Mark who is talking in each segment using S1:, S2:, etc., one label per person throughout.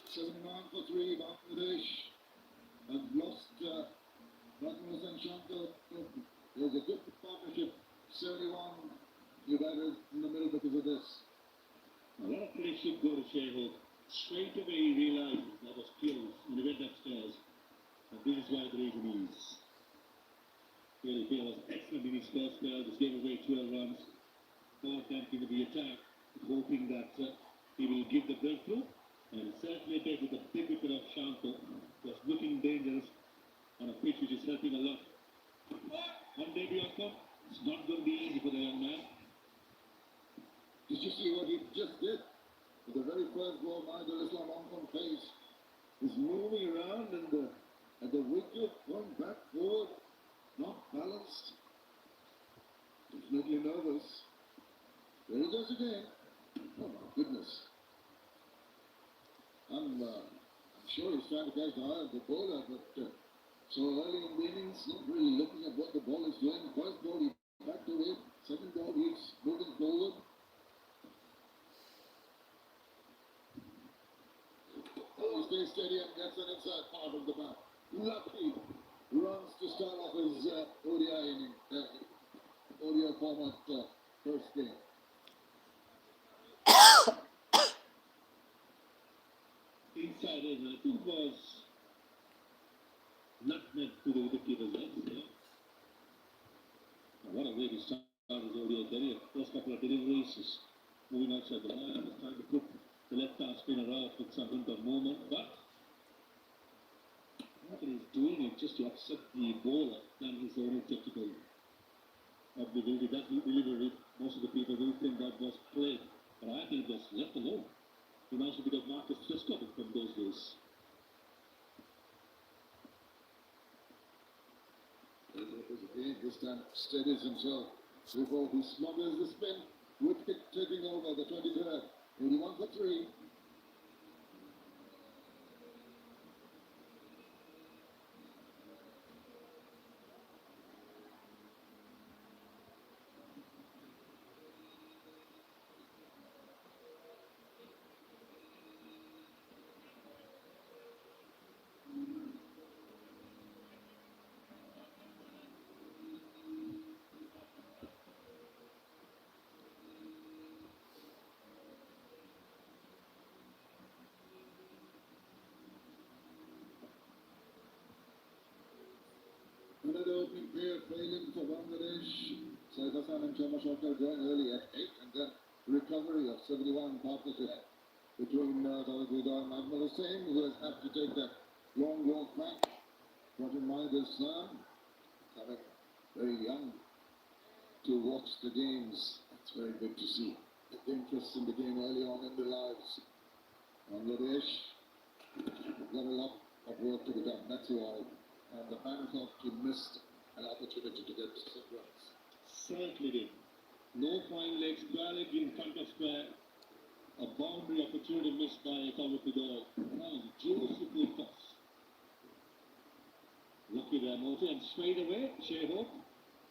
S1: 79 for 3, Bangladesh have lost Rasmus and Shankar. There's a good partnership. 71 you've added in the middle because of this.
S2: A lot of credit should go to Shehok. Straight away he realized that was close and he went upstairs. And this is why the reason is. Really, he was excellent in his first spell. Just gave away 12 runs. Four attempting the attack, hoping that he will give the breakthrough. And certainly did with a big wicket of Shankar. Was looking dangerous on a pitch which is helping a lot. One debut outcome. It's not going to be easy for the young man.
S1: Did you see what he just did? With the very first ball, Mahidul Islam on face. He's moving around and the wicket going back forward, not balanced. Definitely nervous. There he goes again. Oh my goodness. I'm sure he's trying to catch the eye of the bowler, but so early in the innings, not really looking at what the ball is doing. First ball, he backed away. Second ball, he's moving forward. Oh, he stays steady and gets an inside part of the bat. Lucky runs to start off his ODI inning, ODI format first game.
S2: Inside in, I think was not meant to the wicketkeeper's legs. What a way to start his ODI career. First couple of deliveries is moving outside the line, is trying to put the left-hand spinner off with some hint of movement, but what he's doing is just to upset the bowler than his own technical ability. That he delivered it. Most of the people do think that was played, but I think it was left alone. Reminds me a bit of Marcus Frisco from those days.
S1: Again, this time steadies himself before he smothers the spin. Wicket taking over the 23rd. 81 for 3. Another opening pair failing for Bangladesh. Saif Hassan and Choma Shokar going early at 8, and then recovery of 71 partnership between Tariq Vidar and Ahmed Hussain, who has had to take that long walk back. Brought in Mahidul Islam, coming very young to watch the games. It's very good to see the interest in the game early on in their lives. Bangladesh got a lot of work to be done. That's why. And the man thought he missed an opportunity to get some runs.
S2: Certainly did. No fine legs, square leg in front of square. A boundary opportunity missed by Tariq Vidar. And beautiful toss. Lucky Ramote, and straight away, Shehok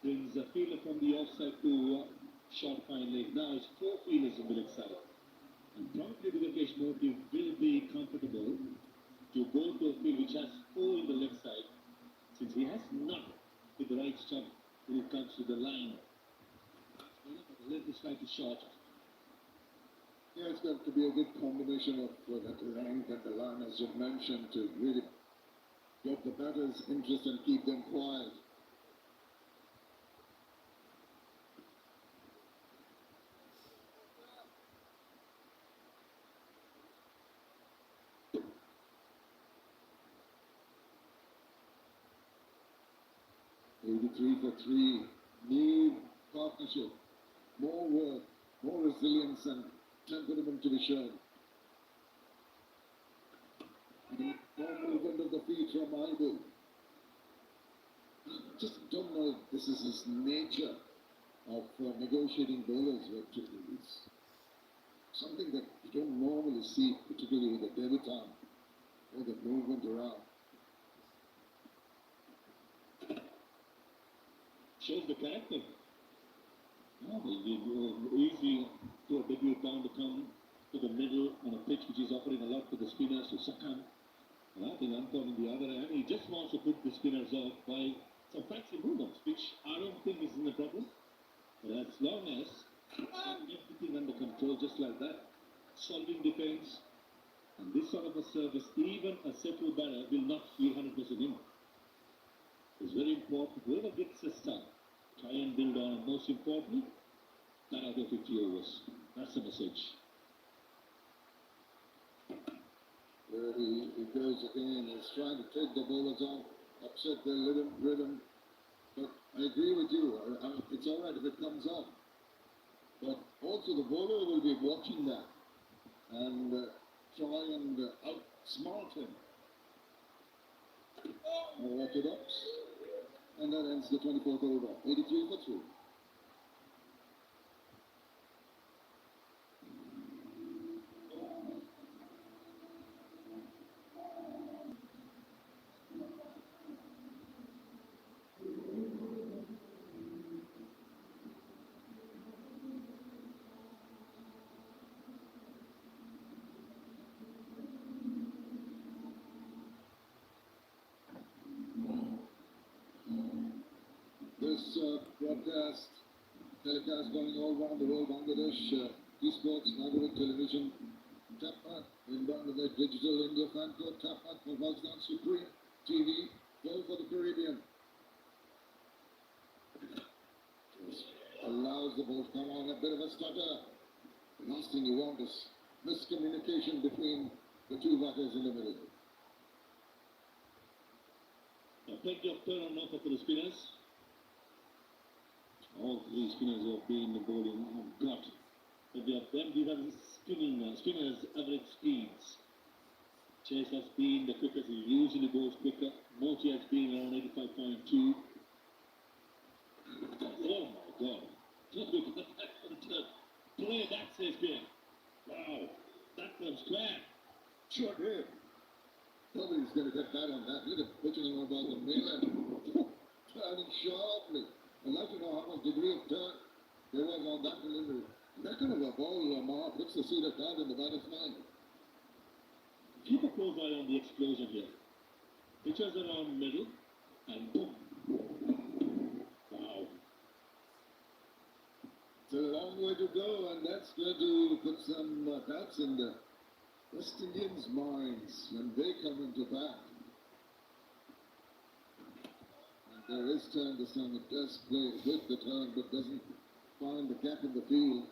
S2: brings a fielder from the offside to short fine leg. Now it's four fielders on the leg side. And probably the Vikesh Murthy will be comfortable to go to a field which has four in the left side, since he has none with the right stump when it comes to the line. But the left is slightly short.
S1: Yeah, it's got to be a good combination of that length and the line, as you mentioned, to really get the batter's interest and keep them quiet. $83 for 3. New partnership. More work, more resilience and temperament to be shown. More movement of the feet from Mahidul. Just don't know if this is his nature of negotiating bowlers. It's something that you don't normally see, particularly with the debutant, or the movement around.
S2: Shows the character. No, it will be easy for a debutant to come to the middle on a pitch which is offering a lot to the spinners to succumb. And I think Anton on the other hand, he just wants to put the spinners off by some fancy movements, which I don't think is a problem. But as long as everything under control, just like that, solving defense, and this sort of a service, even a settled batter will not feel 100% in. It's very important. Whoever gets a start, try and build on, and most importantly, not out of 50 overs. That's the message.
S1: There he goes again. He's trying to take the bowlers on, upset their rhythm. But I agree with you. It's all right if it comes off. But also the bowler will be watching that and try and outsmart him. Orthodox. And that ends the 24th over. 83 for 3. This telecast going all around the world, Bangladesh, esports, Nagarik television, Tapmat in Bangladesh, digital India fan club, Tapmat for Pakistan Supreme TV, Flow for the Caribbean. Just allows the ball to come on, a bit of a stutter. The last thing you want is miscommunication between the two batters in the middle.
S2: Plenty of turn on offer for the spinners. All three spinners who have been bowling have got. But these are the spinners' average speeds. Chase has been the quickest, he usually goes quicker. Mochi has been around 85.2. Oh my god. Play that, says Ben. Wow. That comes square.
S1: Short rib. Nobody's going to get that on that. Look at pitching him about the mainland. Turning sharply. I'd like to know how much degree of turn there was on that delivery. That kind of a ball, Lamar, puts the seed of doubt in the batter's mind.
S2: Keep a close eye on the explosion here. Pitchers around middle, and boom. Wow.
S1: It's a long way to go, and that's going to put some doubts in the West Indians' minds when they come into bat. There is turn this time. It does play with the turn, but doesn't find the gap in the field.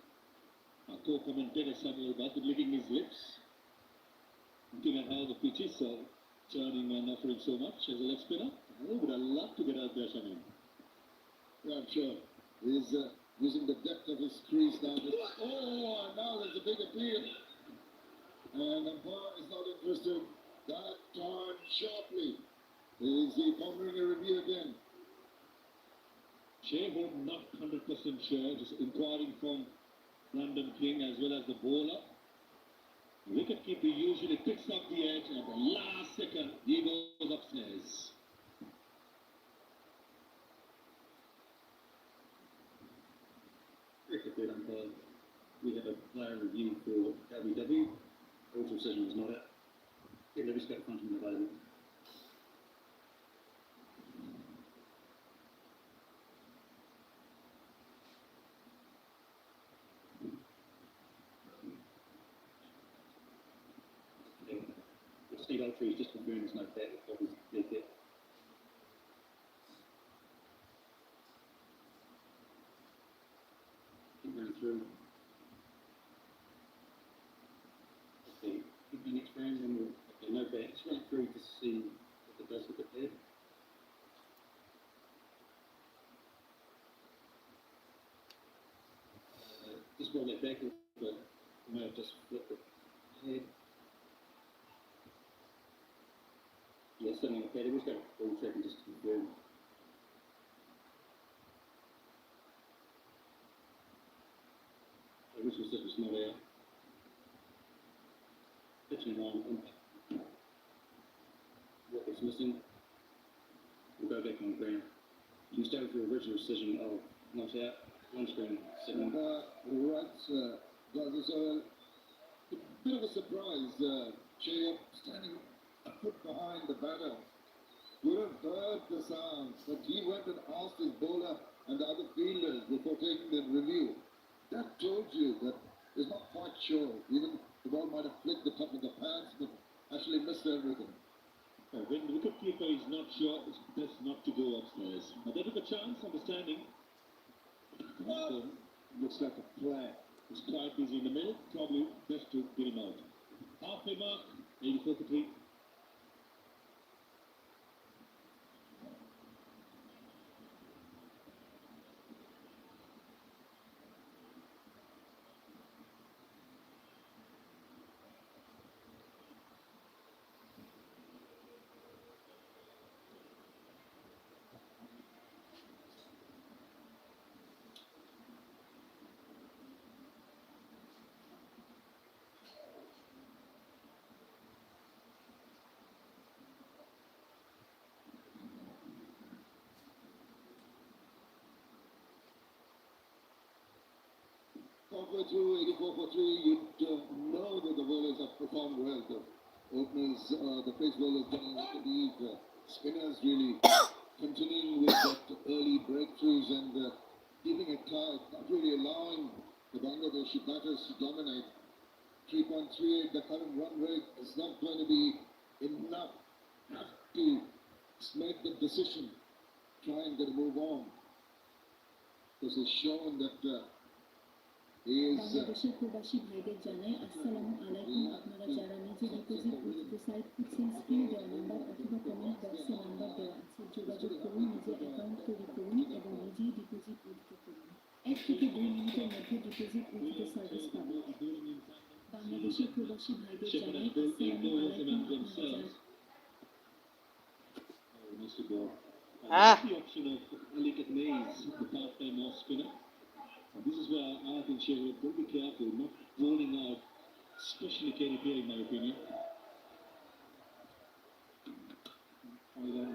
S2: Our co-commentator Samuel Bath licking his lips, looking at how the pitch is turning and offering so much as a leg spinner. I would have loved to get out there, Samuel.
S1: Yeah, I'm sure. He's using the depth of his crease now. Oh, now there's a big appeal. And umpire is not interested. That turned sharply. Is he pondering a review again?
S2: Shahid not 100% sure, just inquiring from Brandon King as well as the bowler. The wicketkeeper usually picks up the edge and at the last second he goes upstairs.
S3: Cricket good umpire. We have a player review for WW. Also decision was not out. Get the respect front him available. Steve Altry is just confirming there's no bet. What was the bet? Keep running through. Okay, keep the next round and we'll, okay, no bet. Just run through to see if it does look at there. Just roll that back, but you may have just flipped it ahead. Yeah, something like that. We've got a ball track and just confirm. Original set was not out. Pitching line impact. What was missing? We'll go back on the ground. You can stay with your original decision of not out. One screen, 7.
S1: Right, does this A bit of a surprise. Chayab standing a foot behind the batter. Would have heard the sounds, but he went and asked his bowler and the other fielders before taking the review. That told you that he's not quite sure. Even the ball might have flicked the top of the pads, but actually missed everything.
S2: When the wicketkeeper is not sure, it's best not to go upstairs. But they took a chance, understanding. Looks like a player. He's quite busy in the middle. Probably best to get him out. Halfway mark, 84 for 3.
S1: Halfway through 84 for 3, you'd know that the bowlers have performed well. The openers, the pace bowlers getting into the lead. Spinners really continuing with that early breakthroughs and keeping it tight, not really allowing the Bangladeshi batters to dominate. 3.38, the current run rate is not going to be enough. Have to make the decision, try and get a move on. Because it's shown that
S4: বাংলাদেশের প্রবাসী ভাইদের জানাই আসসালামু আলাইকুম। আপনারা যারা নিজে deposit করতে সাইট খুঁজছেন স্ক্রিনে দেওয়া নাম্বার অথবা কমেন্ট বক্সে নাম্বার দেওয়া আছে, যোগাযোগ করুন, নিজের অ্যাকাউন্ট তৈরি করুন এবং নিজেই ডিপোজিট উইথড্র করুন। 1 থেকে 2 মিনিটের মধ্যে ডিপোজিট উইথড্র সার্ভিস পাবেন। বাংলাদেশের প্রবাসী ভাইদের জানাই আসসালামু আলাইকুম। আপনারা যারা
S2: The option of Alikat Mays, the part-time off spinner. And this is where I think Shehrood will be careful, not rolling out, especially KDP in my opinion.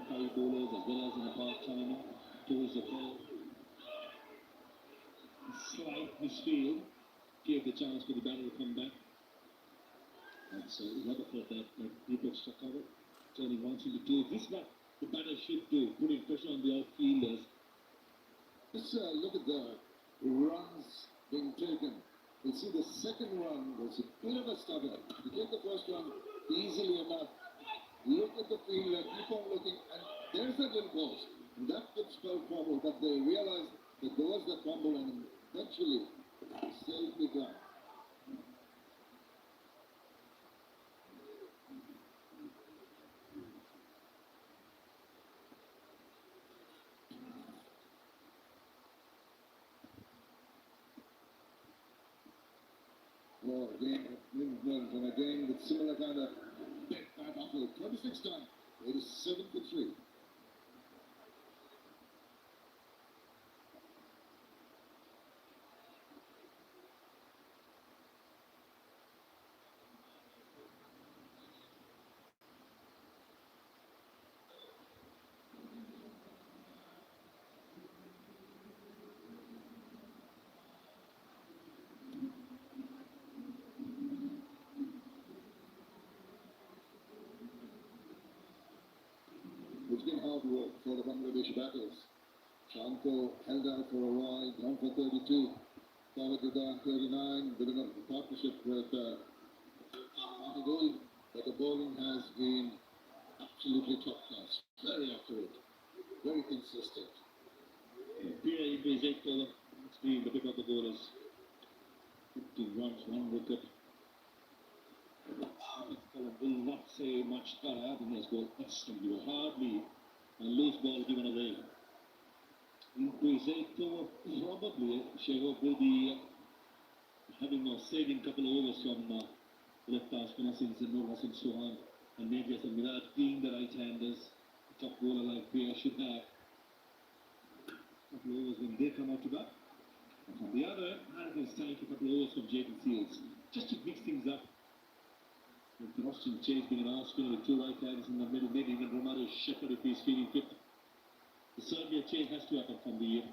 S2: 5 bowlers as well as in a part-timer towards the ball. Slight misfield gave the chance for the batter to come back. And so Rutherford that deep extra cover, turning once into 2. This is what the batter should do, putting pressure on the outfielders.
S1: Just look at the runs being taken. You see the second run was a bit of a stutter. You take the first one easily enough. Look at the fielder, keep on looking, and there's that little post. And that could spell trouble, but they realize that there was the crumble and eventually safely done. Well, again, movement and again with similar kind of big bat uphill. 26 done. 87 for 3. It's been hard work for the Bangladeshi batters. Shanko held out for a while, down for 32. Kawatudan 39, bit of a partnership with Mahidul, but the bowling has been absolutely top class. Very accurate, very consistent.
S2: Pierre into his 8th over. It's been the pick of the bowlers. 15 runs, 1 wicket. Will not say much better than his goal excellently. Hardly a loose ball given away. Into his 8th over, probably Shehrood will be having a saving couple of overs from left-arm spinner since Nur Hassan Sohan and maybe Hassan Miraj being the right-handers. A top bowler like Pierre should have a couple of overs when they come out to bat. And from the other, Harris is trying a couple of overs from Jaden Seals just to mix things up. With Austin Chase being an off spinner with 2 right-handers in the middle, maybe even Romario Shepherd if he's feeling fit. The Serbia change has to happen from the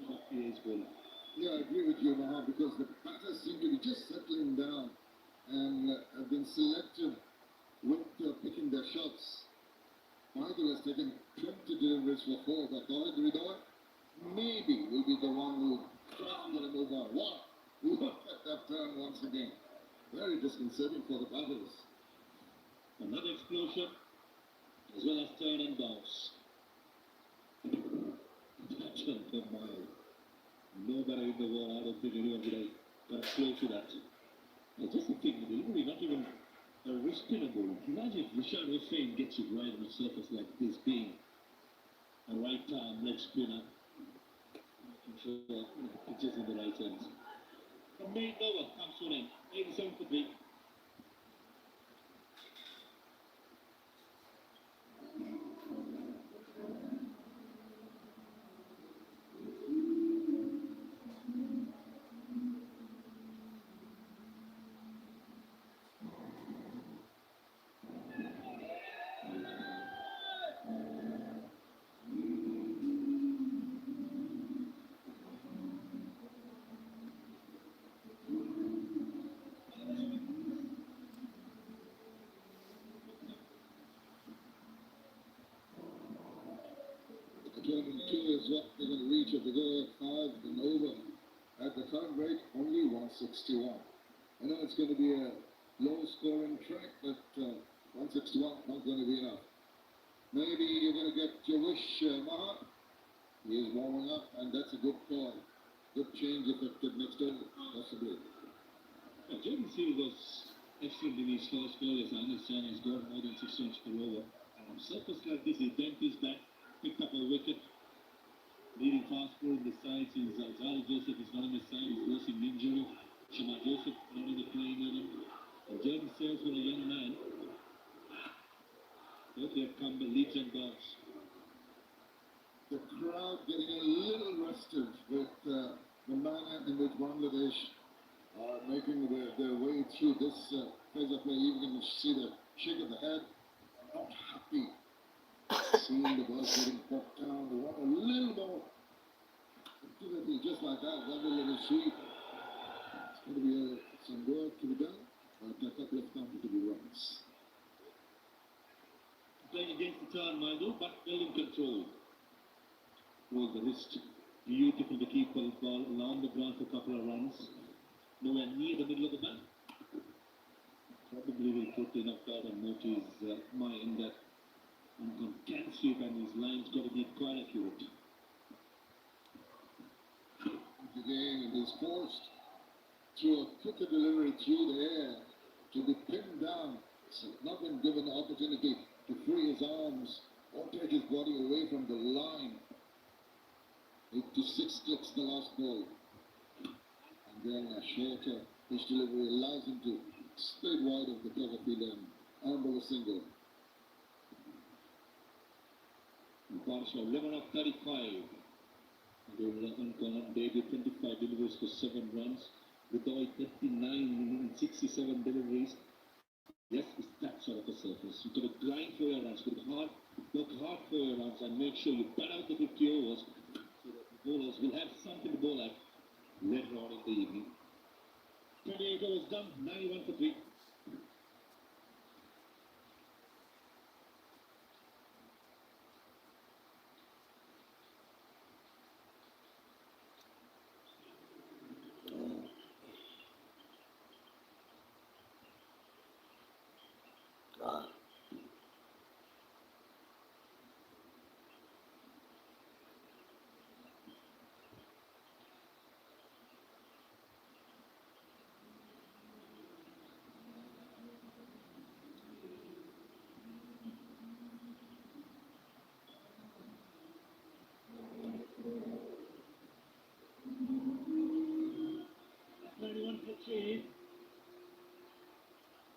S2: PA's bowler.
S1: Yeah, I agree with you, Maha, because the batters seem to be just settling down and have been selective with picking their shots. Michael has taken 20 deliveries for 4, but David Ridor maybe will be the one who tries to move on. Wow! Look at that turn once again. Very disconcerting for the batters.
S2: Another explosion, as well as turn and bounce. Touchdown per mile. No better in the world. I don't think anyone would have got close to that. Just the thing, the delivery, not even a wrist spinable. Imagine if Rashad Hussain gets it right on the surface like this, being a right arm leg spinner. I'm sure the pitches in the right hands. From main over comes to an end. 87 for 3.
S1: Determined 2 is what they're going to reach if they go 5 and over. At the current rate, only 161. I know it's going to be a low-scoring track, but 161 not going to be enough. Maybe you're going to get your wish, Maha. He is warming up, and that's a good call. Good change effective next over, possibly.
S2: Jordan Seal was excellent in his first ball, as I understand. He's got more than 6 runs per over. And on surface like this, he bent his back, picked up a wicket. Leading fast forward in the sides is Zara Joseph is not on the side, he's nursing injury. Shama Joseph not in the playing unit. And Jordan Sales for a young man. Both have come the leaps and bounds.
S1: The crowd getting a little restive with the manner in which Bangladesh are making their way through this phase of play. You can see the shake of the head. Not happy seeing the balls getting popped down. They want a little more activity, just like that. One little sweep. It's going to be some work to be done, but a couple of comfortable runs.
S2: Playing against the turn, Maidu, but well in control. Roll the wrist. Beautiful to keep the ball along the ground for a couple of runs. Nowhere near the middle of the bat. Probably will put enough out on Moti's mind that on can sweep and his line's got to be quite accurate.
S1: Again, it is forced through a quicker delivery through the air to be pinned down. So not been given the opportunity to free his arms or take his body away from the line. 86 clicks the last ball. And then a shorter pitch delivery allows him to split wide of the cover field and amble a single.
S2: Barsha 11 of 35. They will debut 25 deliveries for 7 runs. Ridoy 39 in 67 deliveries. Yes, it's that sort of a surface. You've got to grind for your runs, work hard for your runs, and make sure you bat out the 50 overs so that the bowlers will have something to bowl at later on in the evening. 28 overs done, 91 for 3.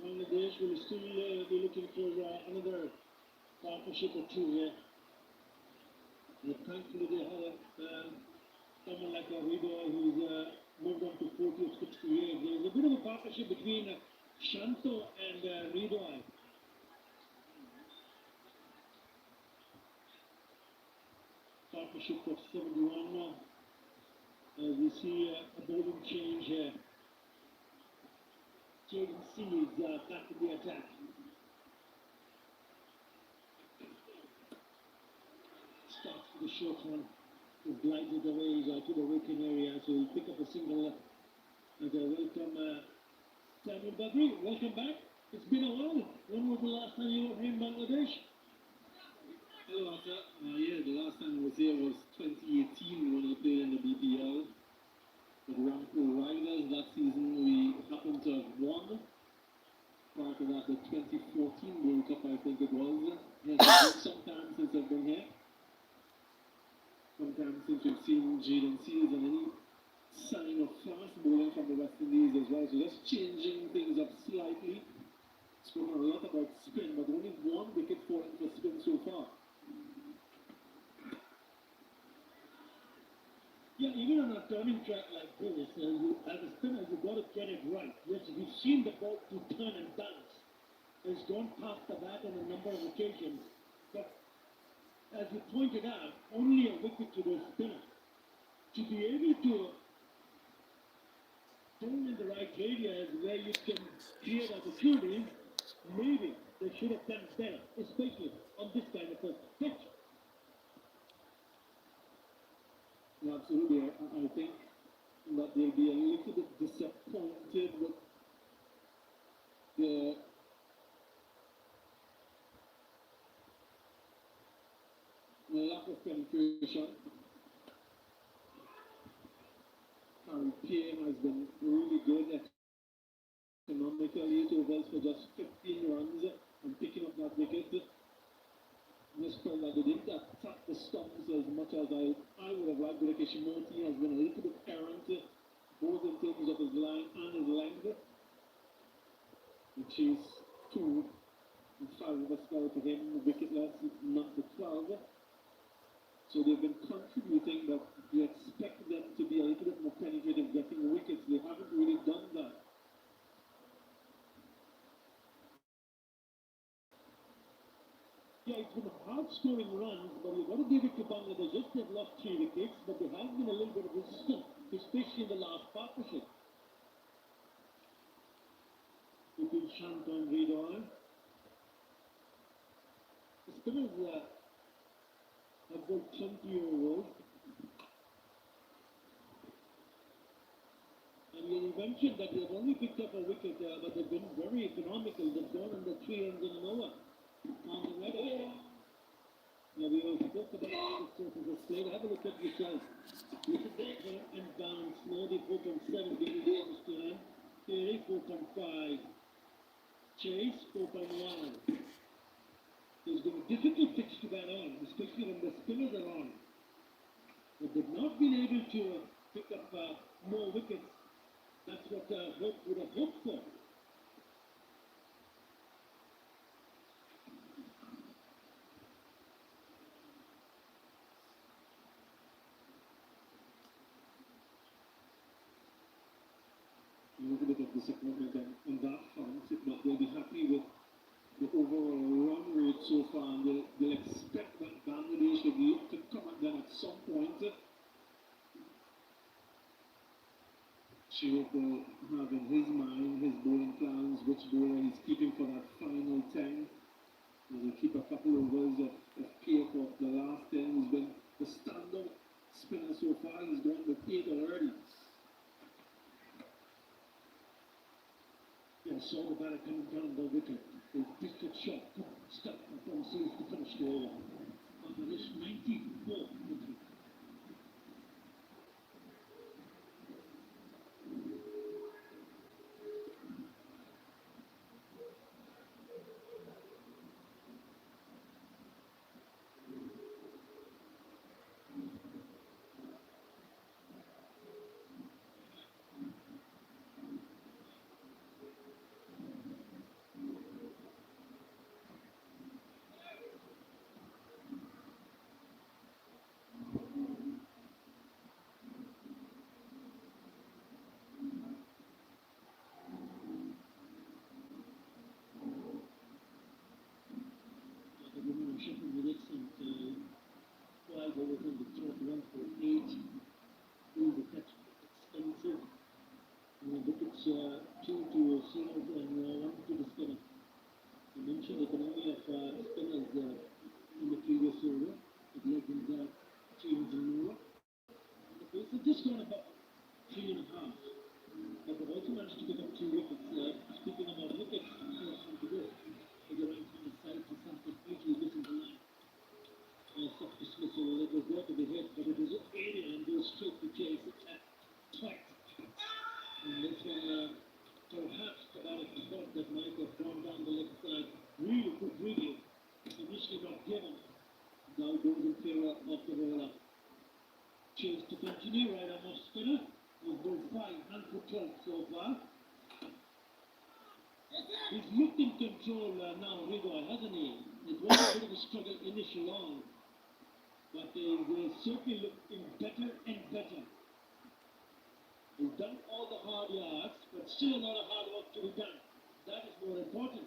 S2: Bangladesh will still be looking for another partnership or two here. Thankfully, they have someone like Rido who's moved on to 40 or 60 years. There's a bit of a partnership between Shanto and Rido. Partnership of 71 now. We see a bowling change here. Jaden Seas back in the attack. Starts for the short one. He glides it away to the wicket area, so he'll pick up a single. And welcome Samuel Badri. Welcome back. It's been a while. When was the last time you were here in Bangladesh?
S3: Hello, Arthur. Yeah, the last time I was here was 2018 when I played in the BPL. With Ramco Riders that season, we happened to have won. Prior to that, the 2014 World Cup, I think it was. Yes, it's been some time since I've been here. Sometime since we've seen Jaden Seals and any sign of fast bowling from the West Indies as well. So just changing things up slightly. Spoken a lot about spin, but only one wicket falling for spin so far.
S2: Yeah, even on a turning track like this, as a spinner, you've got to get it right. Yes, we've seen the ball to turn and bounce. It's gone past the bat on a number of occasions. But as you pointed out, only a wicket to the spinner. To be able to turn in the right areas where you can create opportunities, maybe they should have done better, especially on this kind of a pitch.
S3: Yeah, absolutely. I think that they'll be a little bit disappointed with the lack of penetration. Harry Payne has been really good economically. 8 overs for just 15 runs and picking up that wicket. Just felt that they didn't attack the stumps as much as I would have liked. But Kishimoti has been a little bit errant, both in terms of his line and his length. He chased 2 and 5 overs fell to him, wicketless, not the 12. So they've been contributing, but you expect them to be a little bit more penetrative, getting wickets. They haven't really done that.
S2: Yeah, it's been hard scoring runs, but you've got to give it to Bangladesh. Yes, they've lost 3 wickets, but there has been a little bit of resistance, especially in the last partnership. Between Shant and Redor. The spinners have got 20 overs. And you mentioned that they've only picked up a wicket, but they've been very economical. They've gone under 3 runs in an over. On the weather. Now we all spoke about the surface of play. Have a look at yourself. Look at that and bounce. Nordi 4.7 degrees to him. Terry 4.5. Chase 4.1. It's been a difficult pitch to bat on, especially when the spinners are on. But they've not been able to pick up more wickets. That's what Hope would have hoped for.
S3: A little bit of disappointment on that front, but they'll be happy with the overall run rate so far, and they'll expect that Bangladesh would look to come at them at some point. Shiv will have in his mind his bowling plans, which bowler he's keeping for that final 10. He'll keep a couple overs of care for the last 10. He's been the standout spinner so far. He's gone with 8 already.
S2: Yeah, saw the batter coming down the wicket. A wicked shot. Stuck from Seals to finish the over. Bangladesh 94 wicket. Sheffield United and 5 overs in the third run for 8. Ooh, that's expensive. Wickets 2 to 0.
S3: chose to continue right on off spinner. With both 5 and for 12 so far. He's looked in control now, Rigor, hasn't he? It was a bit of a struggle initially on, but they certainly looking better and better. He's done all the hard yards, but still a lot of hard work to be done. That is more important.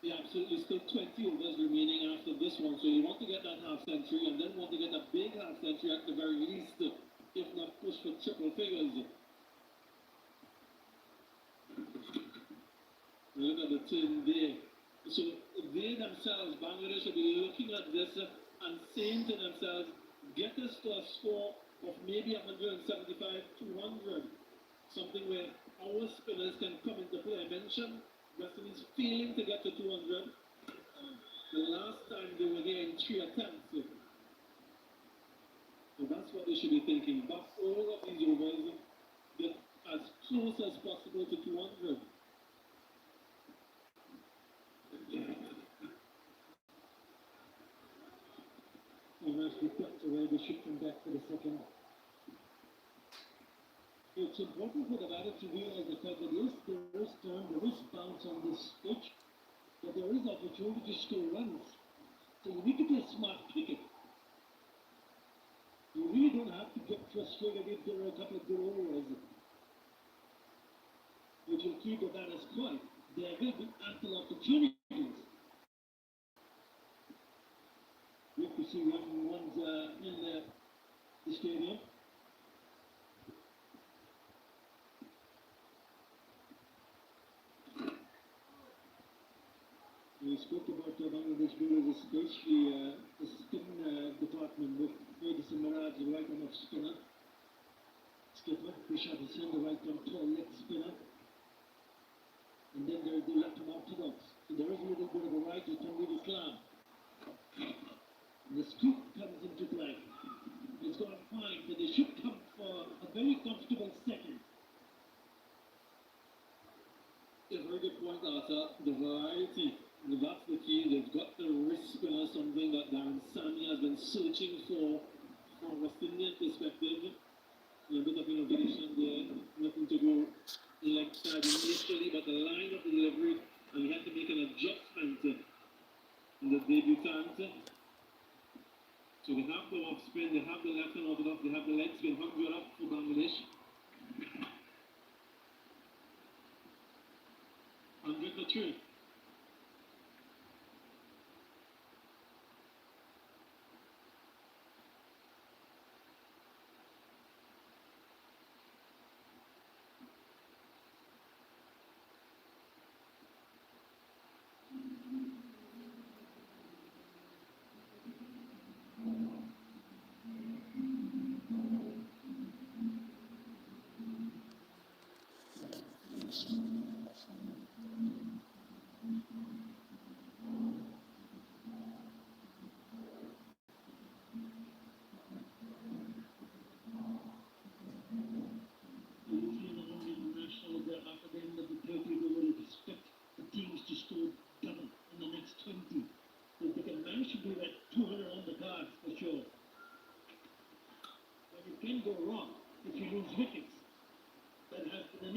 S3: Yeah, absolutely. Still 20 overs remaining after this one, so you want to get that half century and then want to get a big half century at the very least, if not push for triple figures. Look at the team there. So they themselves, Bangladesh, will be looking at this and saying to themselves, get us to a score of maybe 175, 200. Something where our spinners can come into play. I mentioned West Indies failing to get to 200. The last time they were here in 3 attempts. So that's what they should be thinking. Box all of these overs, get as close as possible to 200. And as we got away, they should come back for the second. It's important for the batter to realize the fact that yes, there is turn, there is bounce on this pitch, but there is opportunity to score runs. So you need to be a smart cricket. You really don't have to get frustrated if there are a couple of good overs, which will keep the batters quiet. There will be ample opportunities. Good to see young ones in the stadium. We spoke about Bangladesh bowlers, especially the spin department with Edison Miraj, the right arm off spinner. Skipper, Rishad Hussain, the right arm tall leg spinner. And then there's the left arm orthodox. So there is a little bit of a right to Tanweer Islam. The scoop comes into play. It's gone fine, but they should come for a very comfortable second. A very good point, Arthur. The variety, that's the key. They've got the wrist spinner, something that Darren Sami has been searching for from a West Indian perspective. A bit of innovation there, nothing to go leg side initially, but the line of delivery, and he had to make an adjustment in the debutant. So they have the off spin, they have the left and orthodox, they have the leg spin, 100 up for Bangladesh. 100 for 3.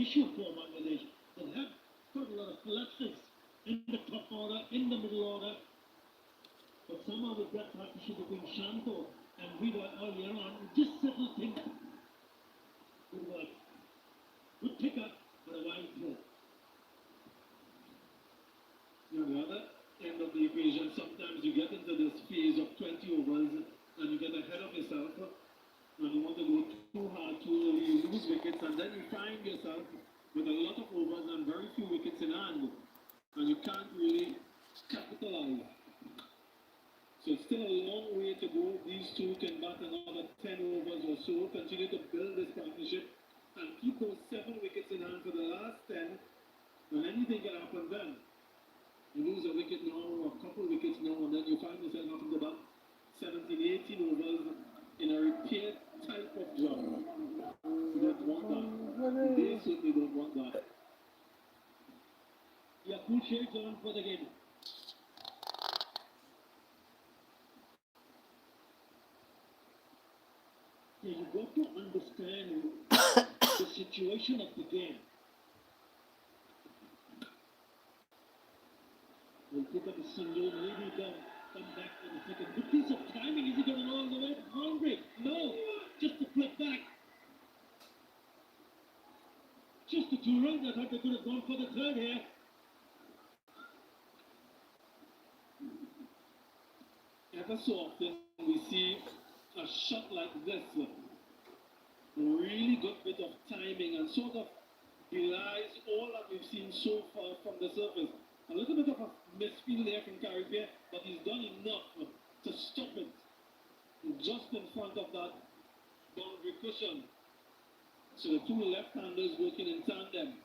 S3: Issue for Bangladesh. They have got a lot of collapses in the top order, in the middle order, but somehow with that partnership between Shanto and Vida earlier on, just settled things. Good work. Good pickup, but a wide throw. On the other end of the equation, sometimes you get into this phase of 20 overs and you get ahead of yourself and you want to go too hard, too early, you lose wickets, and then you find yourself with a lot of overs and very few wickets in hand, and you can't really capitalize. So it's still a long way to go. These two can bat another 10 overs or so, continue to build this partnership, and keep those 7 wickets in hand for the last 10, and anything can happen then. You lose a wicket now, or a couple of wickets now, and then you find yourself having about 17, 18 overs in a repeat type of job. You don't want that. They certainly don't want that. Yeah, cool shades on for the game.
S2: you've got to understand the situation of the game. We'll pick up a single, maybe come back for the second. Good piece of timing. Is he going all the way to boundary? No, just to flip back. Just the 2 runs. I thought they could have gone for the third here.
S3: Ever so often we see a shot like this, really good bit of timing and sort of belies all that we've seen so far from the surface. A little bit of a misfield there from Caribbean, but he's done enough to stop it just in front of that boundary cushion. So the two left-handers working in tandem.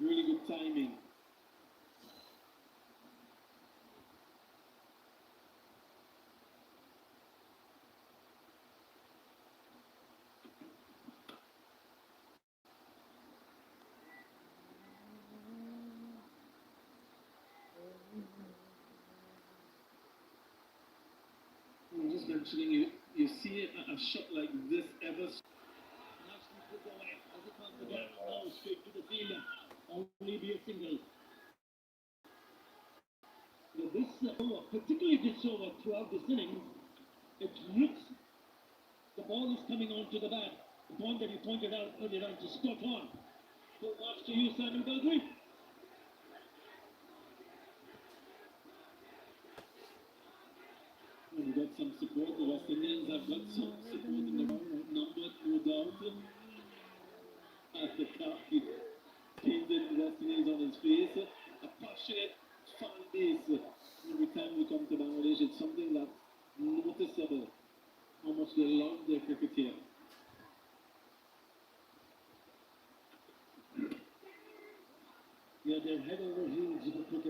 S3: Really good timing. I'm just mentioning, you see a shot like this ever.
S2: Nicely put away. As it comes again, now straight to the fielder. Only be a single. Now this over, particularly this over throughout this inning, it looks the ball is coming onto the bat. The point that you pointed out earlier on is spot on. Full marks to you, Simon Belgrave.
S3: We've got some support. The West Indians have got some support in the wrong number, no doubt. As the captain painted the West Indians on his face. A passionate fan base. Every time we come to Bangladesh, it's something that's noticeable. How much they love their cricket here.
S2: Yeah, they're head over heels with the cricket.